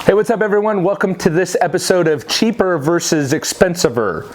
Hey, what's up everyone? Welcome to this episode of Cheaper versus Expensiver.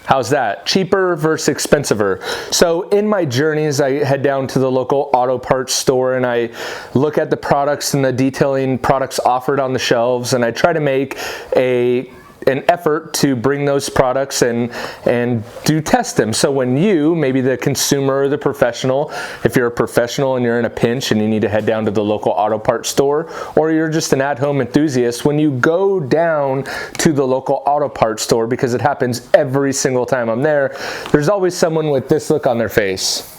How's that? Cheaper versus expensiver. So in my journeys, I head down to the local auto parts store and I look at the products and the detailing products offered on the shelves, and I try to make an effort to bring those products and do test them. So when you, maybe the consumer or the professional, if you're a professional and you're in a pinch and you need to head down to the local auto parts store, or you're just an at-home enthusiast, when you go down to the local auto parts store, because it happens every single time I'm there, there's always someone with this look on their face.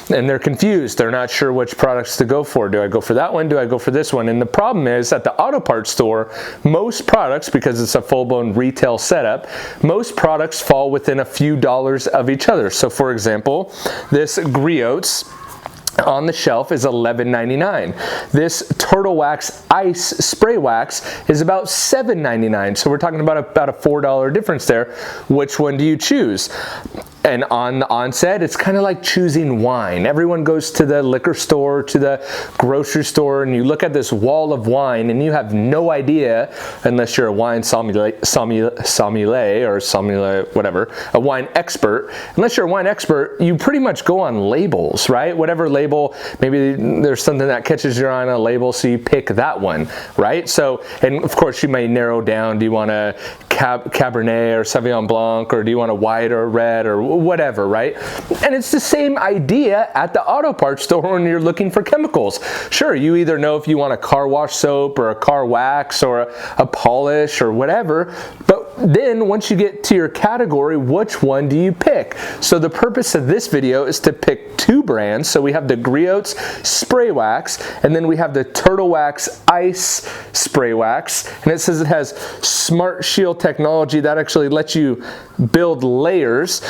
And they're confused. They're not sure which products to go for. Do I go for that one? Do I go for this one? And the problem is at the auto parts store, most products, because it's a full-blown retail setup, most products fall within a few dollars of each other. So for example, this Griots on the shelf is $11.99. This Turtle Wax Ice Spray Wax is about $7.99. So we're talking about a $4 difference there. Which one do you choose? And on the onset, it's kind of like choosing wine. Everyone goes to the liquor store, to the grocery store, and you look at this wall of wine and you have no idea, unless you're a wine sommelier, whatever, a wine expert. Unless you're a wine expert, you pretty much go on labels, right? Whatever label, maybe there's something that catches your eye on a label, so you pick that one, right? So, and of course you may narrow down, do you want a Cabernet or Sauvignon Blanc, or do you want a white or a red or whatever, right? And it's the same idea at the auto parts store when you're looking for chemicals. Sure, you either know if you want a car wash soap or a car wax or a polish or whatever, but then once you get to your category, which one do you pick? So the purpose of this video is to pick two brands. So we have the Griots Spray Wax, and then we have the Turtle Wax Ice Spray Wax, and it says it has Smart Shield technology that actually lets you build layers.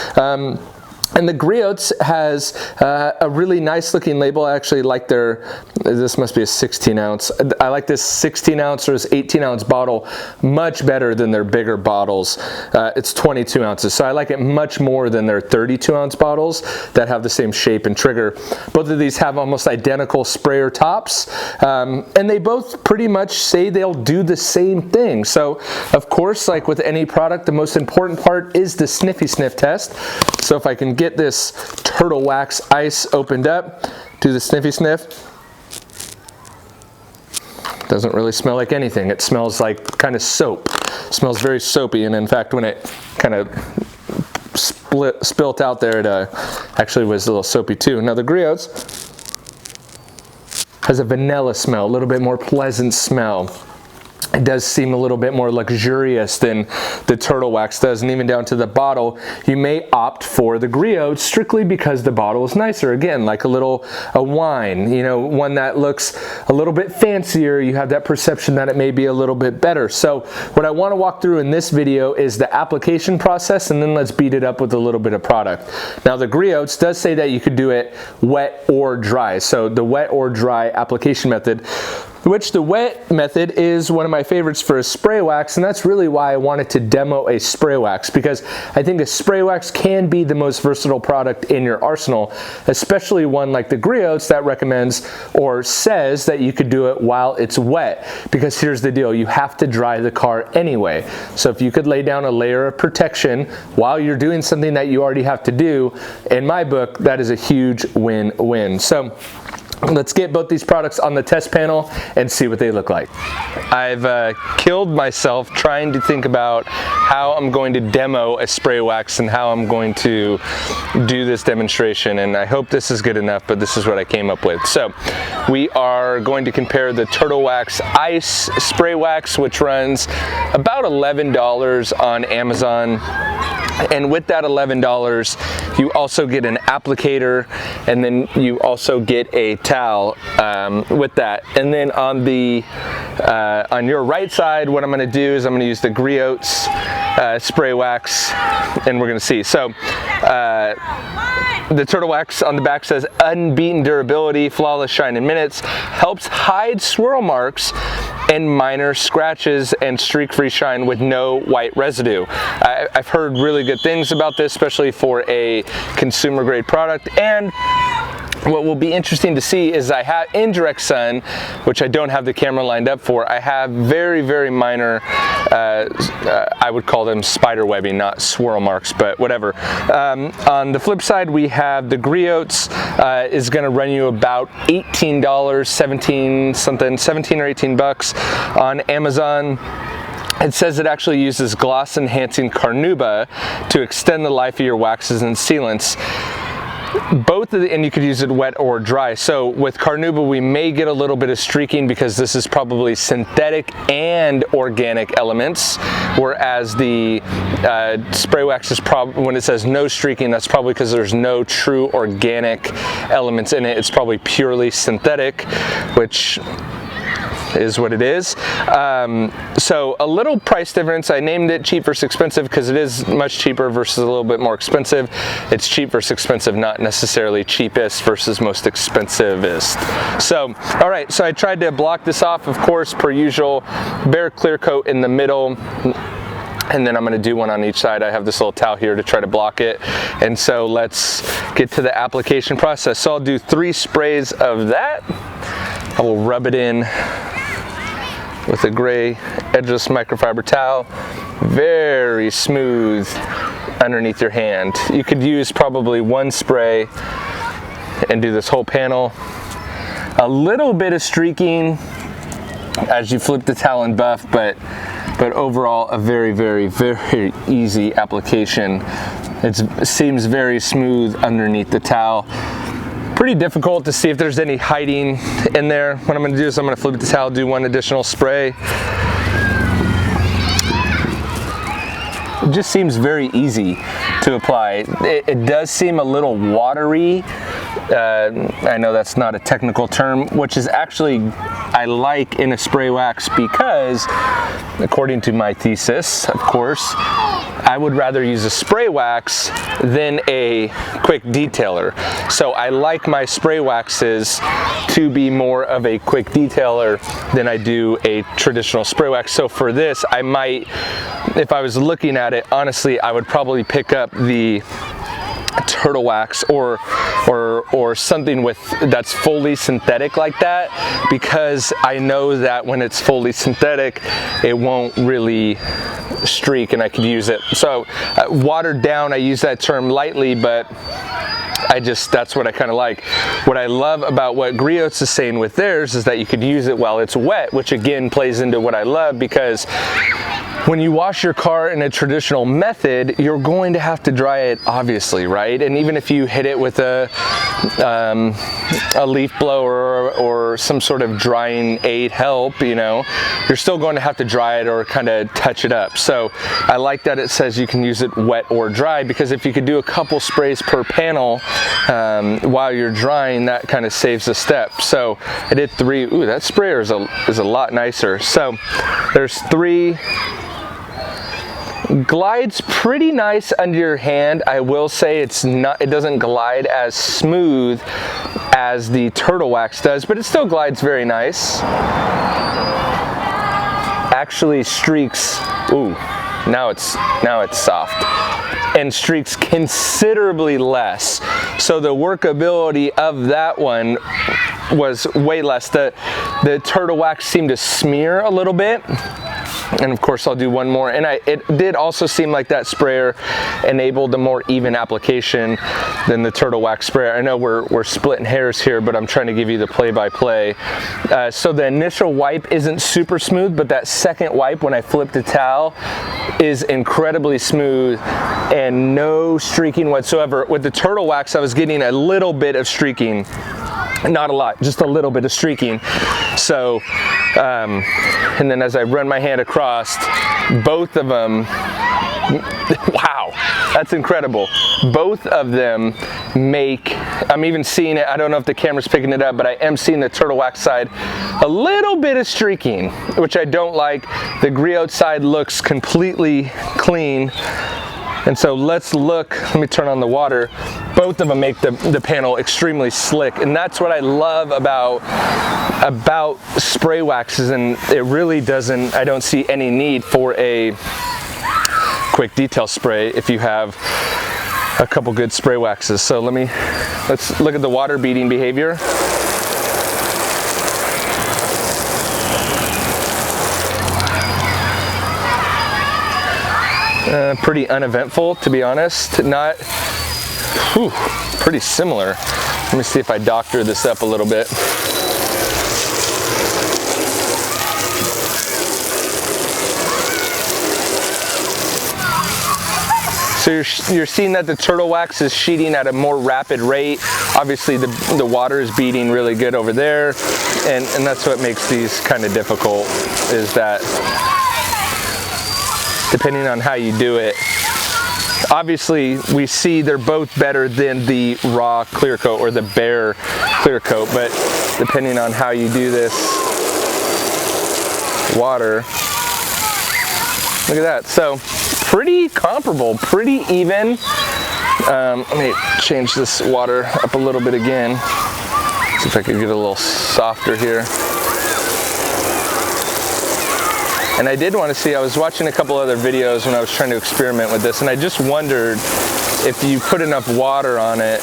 And the Griots has a really nice looking label. I actually like this must be a 16 ounce. I like this 16 ounce or this 18 ounce bottle much better than their bigger bottles. It's 22 ounces. So I like it much more than their 32 ounce bottles that have the same shape and trigger. Both of these have almost identical sprayer tops. And they both pretty much say they'll do the same thing. So of course, like with any product, the most important part is the sniffy sniff test. So if I can get this Turtle Wax Ice opened up, do the sniffy sniff. Doesn't really smell like anything. It smells like kind of soap. It smells very soapy, and in fact when it kind of spilt out there, it actually was a little soapy too. Now the Griots has a vanilla smell, a little bit more pleasant smell. It does seem a little bit more luxurious than the Turtle Wax does, and even down to the bottle, you may opt for the Griots strictly because the bottle is nicer. Again, like a wine, you know, one that looks a little bit fancier. You have that perception that it may be a little bit better. So what I want to walk through in this video is the application process, and then let's beat it up with a little bit of product. Now the Griots does say that you could do it wet or dry. So the wet or dry application method, which the wet method is one of my favorites for a spray wax, and that's really why I wanted to demo a spray wax, because I think a spray wax can be the most versatile product in your arsenal, especially one like the Griots that recommends or says that you could do it while it's wet, because here's the deal, you have to dry the car anyway. So if you could lay down a layer of protection while you're doing something that you already have to do, in my book, that is a huge win-win. So let's get both these products on the test panel and see what they look like. I've killed myself trying to think about how I'm going to demo a spray wax and how I'm going to do this demonstration, and I hope this is good enough, but this is what I came up with. So we are going to compare the Turtle Wax Ice Spray Wax, which runs about $11 on Amazon. And with that $11, you also get an applicator, and then you also get a towel with that. And then on the on your right side, what I'm going to do is I'm going to use the Griots spray wax, and we're going to see. So the Turtle Wax on the back says unbeaten durability, flawless shine in minutes, helps hide swirl marks and minor scratches and streak-free shine with no white residue. I've heard really good things about this, especially for a consumer grade product, and what will be interesting to see is I have indirect sun, which I don't have the camera lined up for. I have very, very minor, I would call them spider webbing, not swirl marks, but whatever. On the flip side, we have the Griots, is gonna run you about $18, 17 or 18 bucks on Amazon. It says it actually uses gloss enhancing carnauba to extend the life of your waxes and sealants. Both of the, and you could use it wet or dry. So with carnauba, we may get a little bit of streaking because this is probably synthetic and organic elements, whereas the spray wax is probably, when it says no streaking, that's probably because there's no true organic elements in it. It's probably purely synthetic, which is what it is. So a little price difference. I named it cheap versus expensive because it is much cheaper versus a little bit more expensive. It's cheap versus expensive, not necessarily cheapest versus most expensivest. So, all right, so I tried to block this off, of course, per usual, bare clear coat in the middle. And then I'm going to do one on each side. I have this little towel here to try to block it. And so let's get to the application process. So I'll do 3 sprays of that. I will rub it in with a gray edgeless microfiber towel, very smooth underneath your hand. You could use probably 1 spray and do this whole panel. A little bit of streaking as you flip the towel and buff, but overall a very, very, very easy application. It seems very smooth underneath the towel. Pretty difficult to see if there's any hiding in there. What I'm going to do is I'm going to flip the towel, do 1 additional spray. It just seems very easy to apply. It does seem a little watery. I know that's not a technical term, which is actually I like in a spray wax because, according to my thesis, of course, I would rather use a spray wax than a quick detailer. So I like my spray waxes to be more of a quick detailer than I do a traditional spray wax. So for this, I might, if I was looking at it, honestly, I would probably pick up the turtle wax or something with that's fully synthetic like that, because I know that when it's fully synthetic it won't really streak and I could use it. So watered down, I use that term lightly, but that's what I kind of like. What I love about what Griots is saying with theirs is that you could use it while it's wet, which again plays into what I love, because when you wash your car in a traditional method, you're going to have to dry it, obviously, right? And even if you hit it with a leaf blower or some sort of drying aid help, you know, you're still going to have to dry it or kind of touch it up. So I like that it says you can use it wet or dry, because if you could do a couple sprays per panel while you're drying, that kind of saves a step. So I did 3. Ooh, that sprayer is a lot nicer. So there's 3. Glides pretty nice under your hand. I will say it doesn't glide as smooth as the turtle wax does, but it still glides very nice. Actually streaks, ooh, now it's soft, and streaks considerably less. So the workability of that one was way less. The turtle wax seemed to smear a little bit. And of course I'll do 1 more, and it did also seem like that sprayer enabled a more even application than the turtle wax sprayer. I know we're splitting hairs here, but I'm trying to give you the play-by-play. So the initial wipe isn't super smooth, but that second wipe when I flip the towel is incredibly smooth and no streaking whatsoever. With the turtle wax I was getting a little bit of streaking. Not a lot, just a little bit of streaking. So, and then as I run my hand across, both of them, wow, that's incredible. Both of them make, I'm even seeing it, I don't know if the camera's picking it up, but I am seeing the turtle wax side, a little bit of streaking, which I don't like. The Griot side looks completely clean. And so let's look, let me turn on the water. Both of them make the panel extremely slick, and that's what I love about spray waxes, and it really doesn't, I don't see any need for a quick detail spray if you have a couple good spray waxes. So let me Let's look at the water beading behavior. Pretty uneventful, to be honest. Not, pretty similar. Let me see if I doctor this up a little bit. So you're seeing that the turtle wax is sheeting at a more rapid rate. Obviously the water is beading really good over there, and that's what makes these kind of difficult, is that depending on how you do it. Obviously we see they're both better than the raw clear coat or the bare clear coat, but depending on how you do this water, look at that. So pretty comparable, pretty even. Let me change this water up a little bit again. See if I could get a little softer here. And I did want to see, I was watching a couple other videos when I was trying to experiment with this, and I just wondered if you put enough water on it,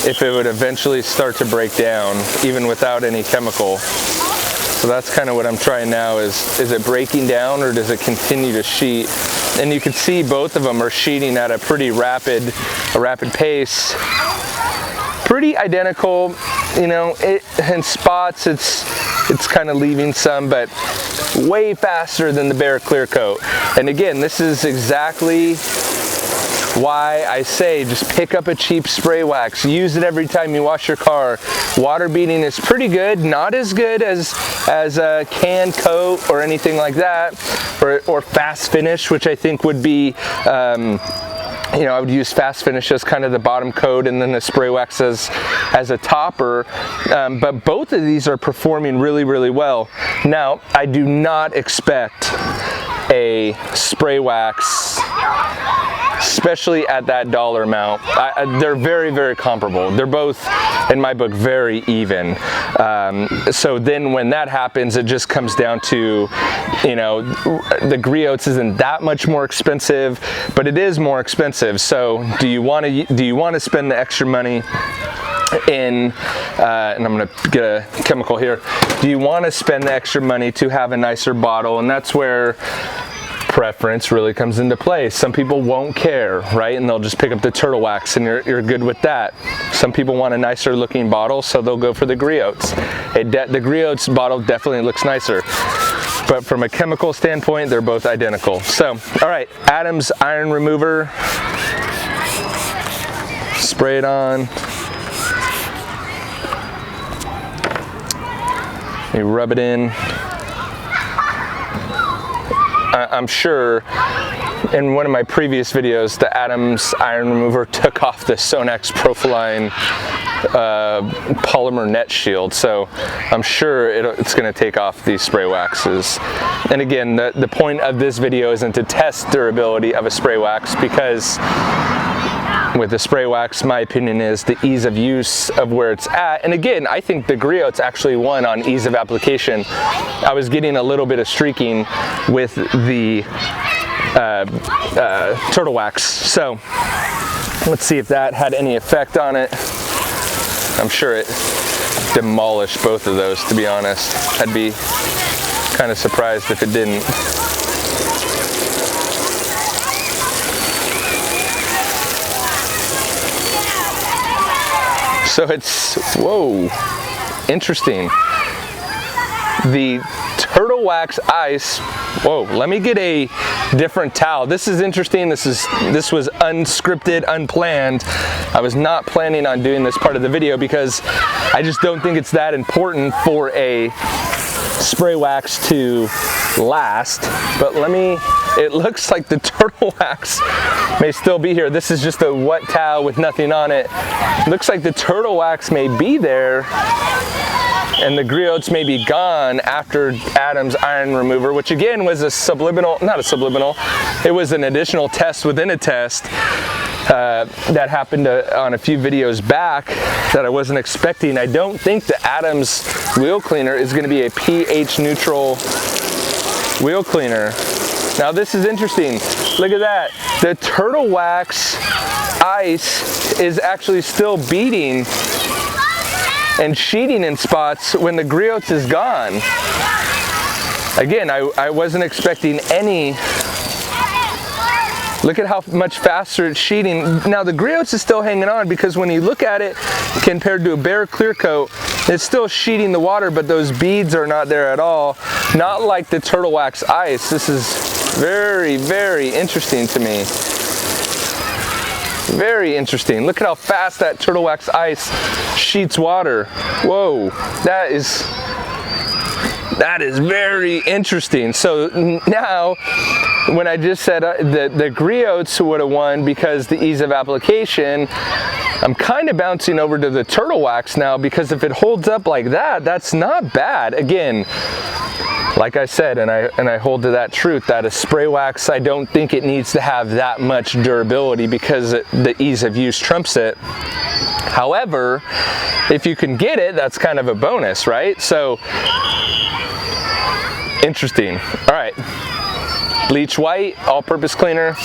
if it would eventually start to break down, even without any chemical. So that's kind of what I'm trying now, is it breaking down or does it continue to sheet? And you can see both of them are sheeting at a pretty rapid pace. Pretty identical, you know, in spots it's kind of leaving some, but way faster than the bare clear coat. And again, this is exactly why I say just pick up a cheap spray wax. Use it every time you wash your car. Water beading is pretty good, not as good as a can coat or anything like that, or fast finish, which I think would be, you know, I would use fast finish as kind of the bottom coat and then the spray wax as a topper, but both of these are performing really, really well. Now, I do not expect a spray wax, especially at that dollar amount. They're very, very comparable. They're both, in my book, very even. So then when that happens, it just comes down to, you know, the Griots isn't that much more expensive, but it is more expensive. So do you want to spend the extra money in, and I'm going to get a chemical here, do you want to spend the extra money to have a nicer bottle? And that's where preference really comes into play. Some people won't care, right? And they'll just pick up the turtle wax and you're good with that. Some people want a nicer looking bottle, so they'll go for the Griots. The Griots bottle definitely looks nicer, but from a chemical standpoint, they're both identical. So, all right, Adam's iron remover. Spray it on. You rub it in. I'm sure in one of my previous videos, the Adams iron remover took off the Sonax Profiline polymer net shield, so I'm sure it's going to take off these spray waxes. And again, the point of this video isn't to test durability of a spray wax, because with the spray wax, my opinion is the ease of use of where it's at. And again, I think the Griots actually won on ease of application. I was getting a little bit of streaking with the turtle wax. So let's see if that had any effect on it. I'm sure it demolished both of those, to be honest. I'd be kind of surprised if it didn't. So it's, whoa, interesting. The turtle wax ice, whoa, let me get a different towel. This is interesting. This was unscripted, unplanned. I was not planning on doing this part of the video because I just don't think it's that important for a spray wax to last. But it looks like the turtle wax may still be here. This is just a wet towel with nothing on it. Looks like the turtle wax may be there and the Griots may be gone after Adam's iron remover, which again was a subliminal, not a subliminal, it was an additional test within a test that happened on a few videos back that I wasn't expecting. I don't think the Adams wheel cleaner is going to be a pH neutral wheel cleaner. Now this is interesting. Look at that. The turtle wax ice is actually still beating and sheeting in spots when the Griots is gone. Again, I wasn't expecting any. Look at how much faster it's sheeting. Now the Griots is still hanging on because when you look at it compared to a bare clear coat, it's still sheeting the water, but those beads are not there at all. Not like the turtle wax ice. This is very, very interesting to me. Very interesting. Look at how fast that turtle wax ice sheets water. Whoa, that is very interesting. So now, when I just said the Griots would have won because the ease of application, I'm kind of bouncing over to the turtle wax now, because if it holds up like that, that's not bad. Again, like I said, and I hold to that truth, that a spray wax, I don't think it needs to have that much durability because the ease of use trumps it. However, if you can get it, that's kind of a bonus, right? So, interesting. All right, bleach white, all-purpose cleaner.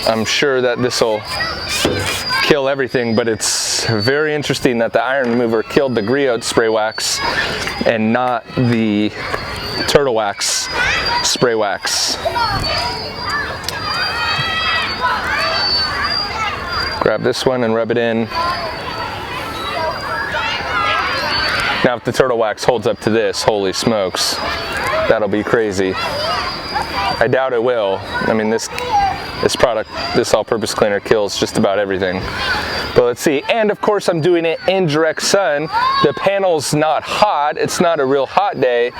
I'm sure that this will kill everything, but it's very interesting that the iron remover killed the Griot spray wax and not the turtle wax spray wax. Grab this one and rub it in. Now if the turtle wax holds up to this, holy smokes, that'll be crazy. I doubt it will. I mean, this product, this all-purpose cleaner, kills just about everything. But let's see. And of course I'm doing it in direct sun. The panel's not hot. It's not a real hot day,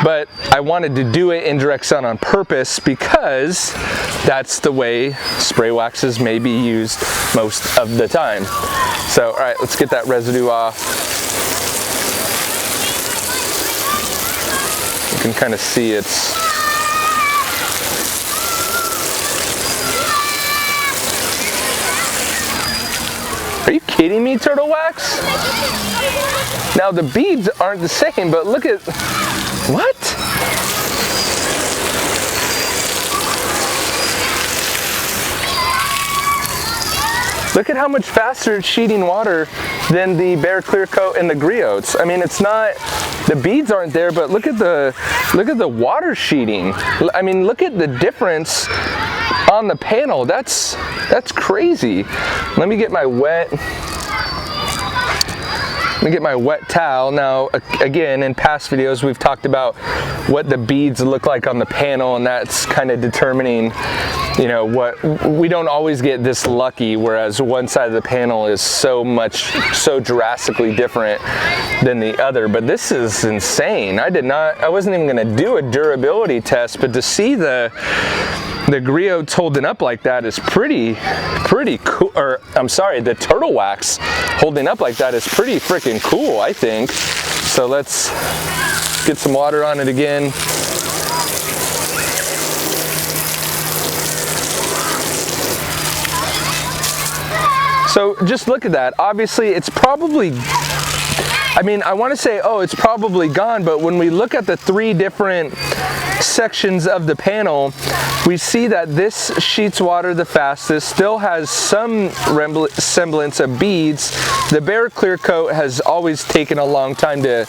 but I wanted to do it in direct sun on purpose because that's the way spray waxes may be used most of the time. So, all right, let's get that residue off. You can kind of see it's Are you kidding me, turtle wax? Now the beads aren't the same, but look at, what? Look at how much faster it's sheeting water than the bare clear coat and the Griots. I mean, it's not, the beads aren't there, but look at the water sheeting. I mean, look at the difference on the panel. That's crazy. Let me get my wet towel. Now, again, in past videos, we've talked about what the beads look like on the panel, and that's kind of determining, you know, what, we don't always get this lucky, whereas one side of the panel is so drastically different than the other. But this is insane. I wasn't even gonna do a durability test, but to see the Griots holding up like that is pretty cool. Or I'm sorry, the turtle wax holding up like that is pretty freaking cool, I think. So let's get some water on it again. So just look at that. Obviously it's probably, I mean, I want to say, oh, it's probably gone, but when we look at the three different sections of the panel, we see that this sheets water the fastest, still has some semblance of beads. The bare clear coat has always taken a long time to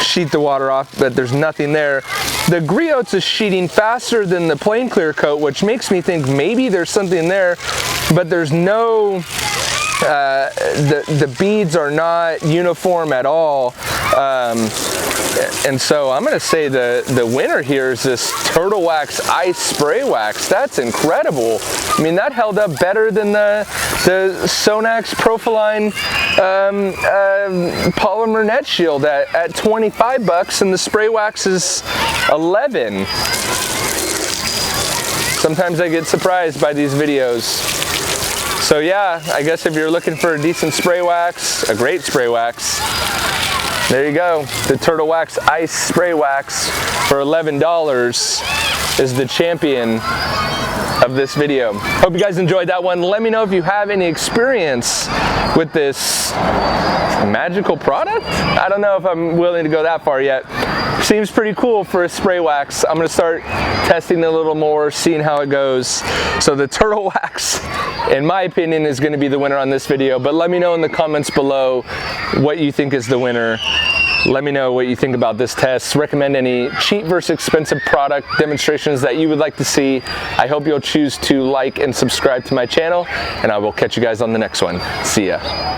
sheet the water off, but there's nothing there. The Griots is sheeting faster than the plain clear coat, which makes me think maybe there's something there, but there's no, the beads are not uniform at all. And so I'm going to say the winner here is this turtle wax ice spray wax. That's incredible. I mean, that held up better than the Sonax Profiline polymer net shield at 25 bucks, and the spray wax is 11. Sometimes I get surprised by these videos. So yeah, I guess if you're looking for a decent spray wax, a great spray wax, there you go. The Turtle Wax Ice Spray Wax for $11 is the champion of this video. Hope you guys enjoyed that one. Let me know if you have any experience with this magical product. I don't know if I'm willing to go that far yet. Seems pretty cool for a spray wax. I'm gonna start testing it a little more, seeing how it goes. So the turtle wax, in my opinion, is gonna be the winner on this video, but let me know in the comments below what you think is the winner. Let me know what you think about this test. Recommend any cheap versus expensive product demonstrations that you would like to see. I hope you'll choose to like and subscribe to my channel, and I will catch you guys on the next one. See ya.